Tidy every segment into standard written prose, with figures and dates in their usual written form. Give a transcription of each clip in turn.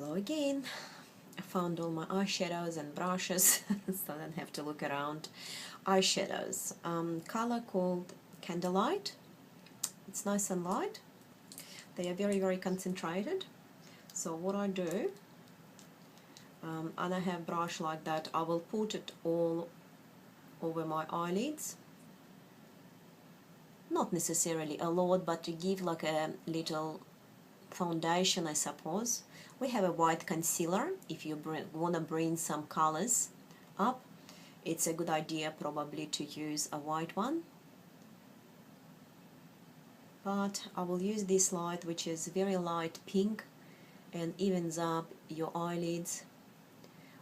Hello again. I found all my eyeshadows and brushes, so I don't have to look around. Eyeshadows, color called Candlelight. It's nice and light. They are very concentrated. So what I do, and I have brush like that, I will put it all over my eyelids. Not necessarily a lot, but to give like a little foundation, I suppose. We have a white concealer. If you want to bring some colors up, it's a good idea probably to use a white one. But I will use this light, which is very light pink and evens up your eyelids.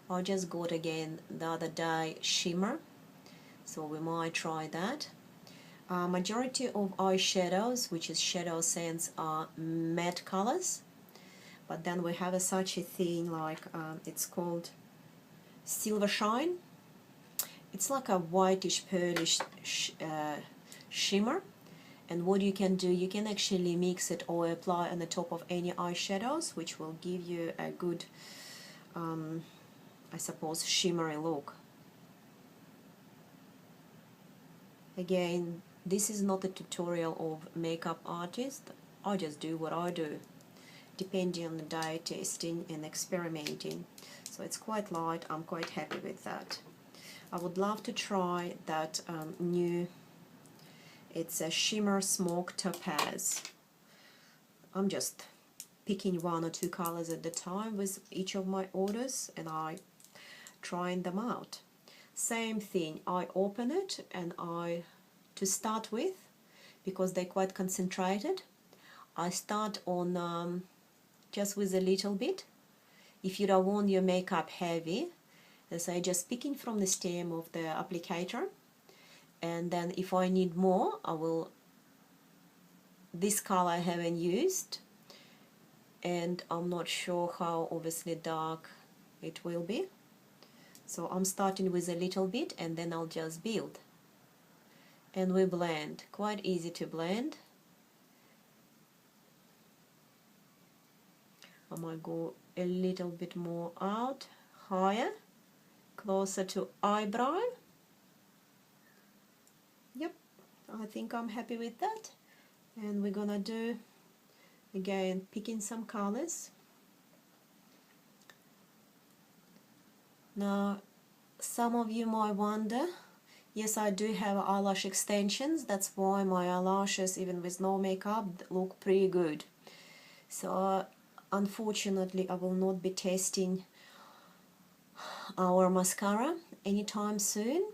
I just got again the other day shimmer, so we might try that. Majority of eyeshadows, which is ShadowSense, are matte colors, but then we have such a thing like it's called Silver Shine. It's like a whitish pearlish shimmer, and what you can do, you can actually mix it or apply on the top of any eyeshadows, which will give you a good I suppose shimmery look. Again, this is not a tutorial of makeup artist. I just do what I do, depending on the day, testing and experimenting. So it's quite light. I'm quite happy with that. I would love to try that new, it's a shimmer smoke topaz. I'm just picking one or two colors at a time with each of my orders, and I trying them out. Same thing, I open it and to start with, because they're quite concentrated, I start on just with a little bit. If you don't want your makeup heavy, so I just picking from the stem of the applicator, and then if I need more, I will, this color I haven't used, and I'm not sure how obviously dark it will be. So I'm starting with a little bit and then I'll just build. And we blend. Quite easy to blend. I might go a little bit more out, higher, closer to eyebrow. Yep, I think I'm happy with that. And we're gonna do, again, picking some colors. Now, some of you might wonder, yes, I do have eyelash extensions. That's why my eyelashes, even with no makeup, look pretty good. So, unfortunately, I will not be testing our mascara anytime soon.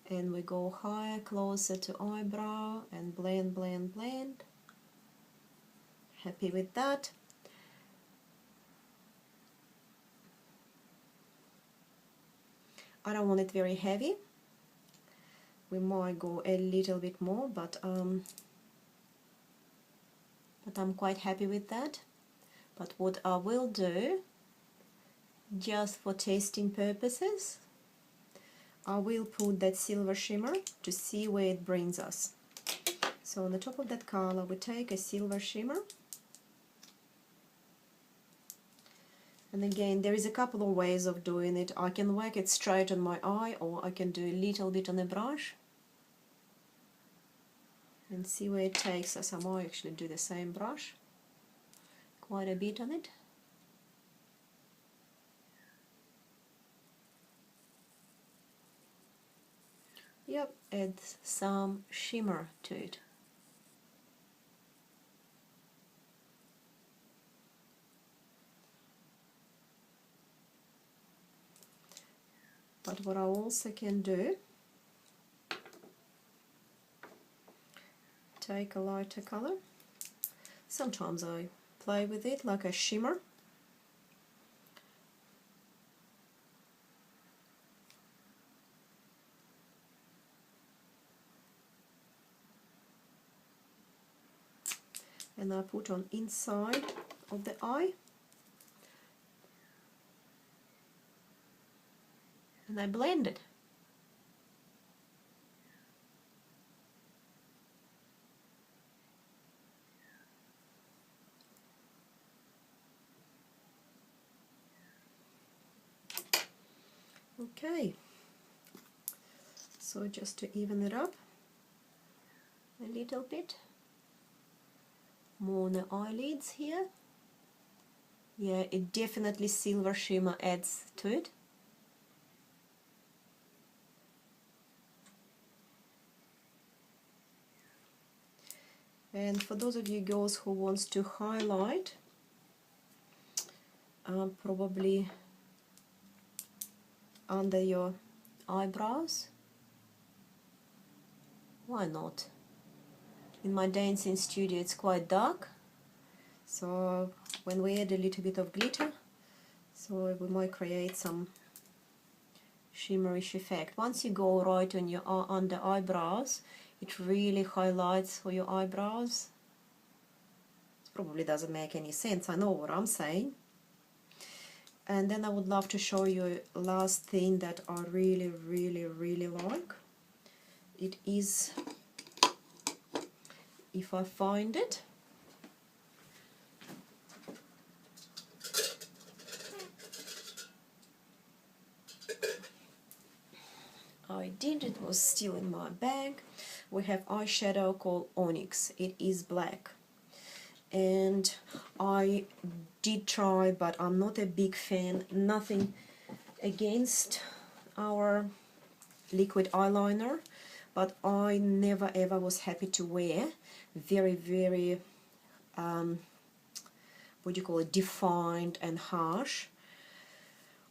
And we go higher, closer to eyebrow, and blend, blend, blend. Happy with that. I don't want it very heavy. We might go a little bit more, but I'm quite happy with that. But what I will do, just for testing purposes, I will put that silver shimmer to see where it brings us. So on the top of that color, we take a silver shimmer. And again, there is a couple of ways of doing it. I can work it straight on my eye, or I can do a little bit on the brush and see where it takes us. I might actually do the same brush, quite a bit on it. Yep, add some shimmer to it. But what I also can do, take a lighter color. Sometimes I play with it like a shimmer. And I put on inside of the eye. And I blend it. Okay, so just to even it up a little bit more on the eyelids here. Yeah, it definitely silver shimmer adds to it. And for those of you girls who wants to highlight, probably under your eyebrows, why not? In my dancing studio it's quite dark, so when we add a little bit of glitter, so we might create some shimmerish effect. Once you go right on your under eyebrows, it really highlights for your eyebrows. It probably doesn't make any sense, I know what I'm saying. And then I would love to show you last thing that I really like. It is, if I find it, it was still in my bag. We have eyeshadow called Onyx. It is black, and I did try, but I'm not a big fan. Nothing against our liquid eyeliner, but I never ever was happy to wear very what do you call it, defined and harsh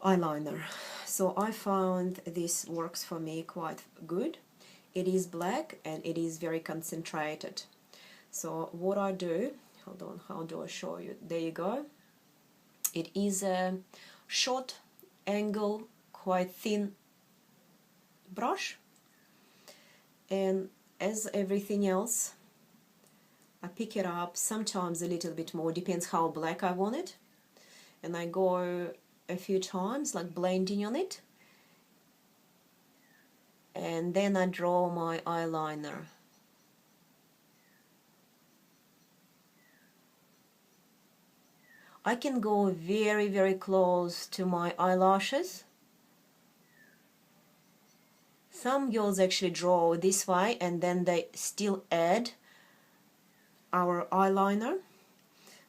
eyeliner. So I found this works for me quite good. It is black and it is very concentrated. So what I do, hold on, how do I show you? There you go. It is a short angle, quite thin brush, and as everything else, I pick it up, sometimes a little bit more, depends how black I want it, and I go a few times like blending on it, and then I draw my eyeliner. I can go very close to my eyelashes. Some girls actually draw this way and then they still add our eyeliner,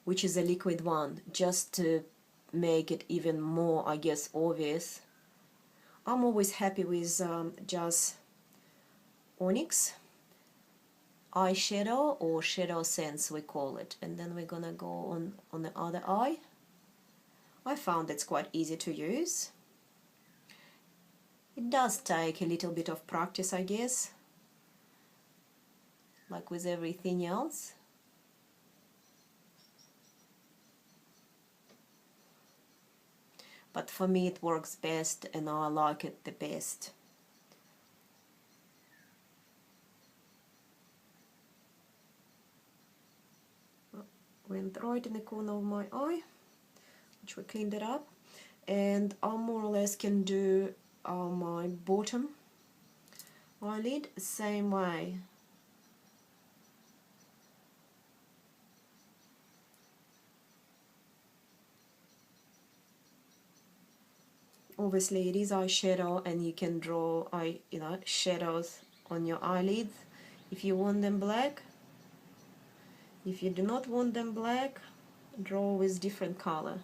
which is a liquid one, just to make it even more, I guess, obvious. I'm always happy with just Onyx eyeshadow, or ShadowSense we call it, and then we're gonna go on the other eye. I found it's quite easy to use. It does take a little bit of practice, I guess, like with everything else. But for me it works best and I like it the best. Went right in the corner of my eye, which we cleaned it up, and I more or less can do my bottom eyelid same way. Obviously it is eyeshadow and you can draw shadows on your eyelids if you want them black. If you do not want them black, draw with different color.